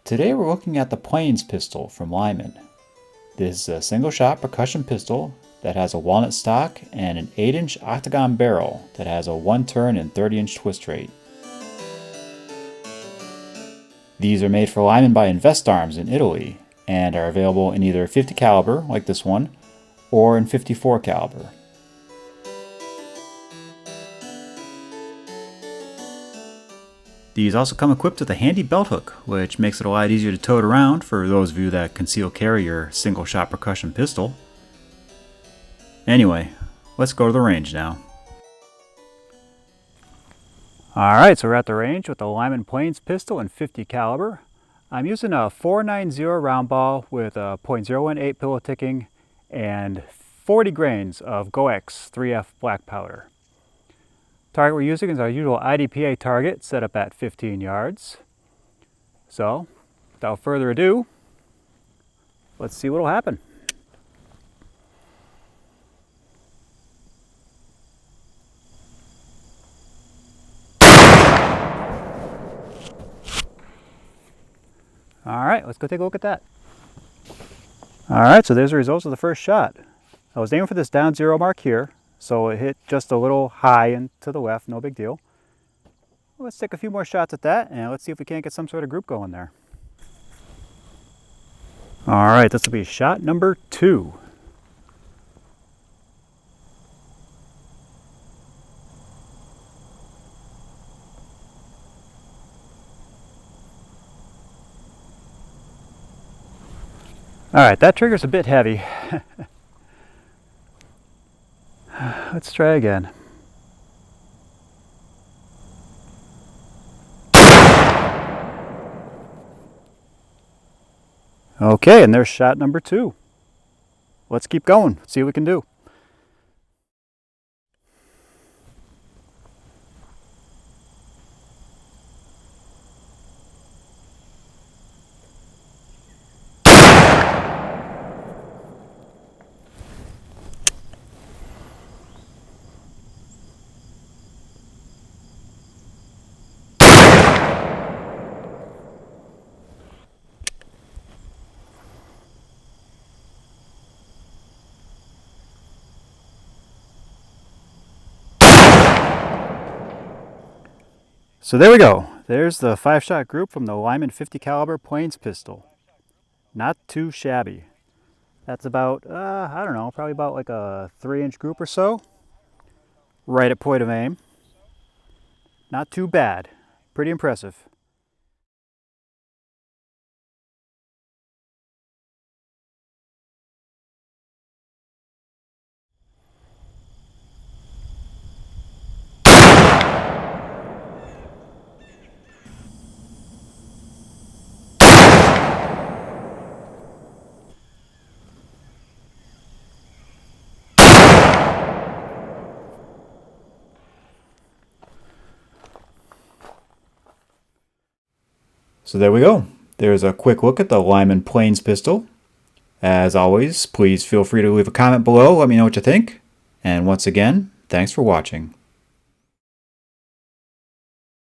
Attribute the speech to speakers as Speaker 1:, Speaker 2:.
Speaker 1: Today we're looking at the Plains Pistol from Lyman. This is a single-shot percussion pistol that has a walnut stock and an 8-inch octagon barrel that has a 1-turn and 30-inch twist rate. These are made for Lyman by Investarms in Italy and are available in either 50 caliber like this one or in 54 caliber. These also come equipped with a handy belt hook, which makes it a lot easier to tote around for those of you that conceal carry your single-shot percussion pistol. Anyway, let's go to the range now. Alright, so we're at the range with the Lyman Plains Pistol in 50 caliber. I'm using a 490 round ball with a .018 pillow ticking and 40 grains of GoX 3F black powder. Target we're using is our usual IDPA target set up at 15 yards. So, without further ado, let's see what will happen. Alright, let's go take a look at that. Alright, so there's the results of the first shot. I was aiming for this down zero mark here, so it hit just a little high and to the left, no big deal. Let's take a few more shots at that and let's see if we can't get some sort of group going there. Alright, this will be shot number 2. Alright, that trigger's a bit heavy. Let's try again. Okay, and there's shot number 2. Let's keep going, see what we can do. So there we go. There's the 5-shot group from the Lyman 50 caliber Plains Pistol. Not too shabby. That's about, I don't know, probably about like a 3-inch group or so. Right at point of aim. Not too bad. Pretty impressive. So there we go. There's a quick look at the Lyman Plains Pistol. As always, please feel free to leave a comment below, let me know what you think. And once again, thanks for watching.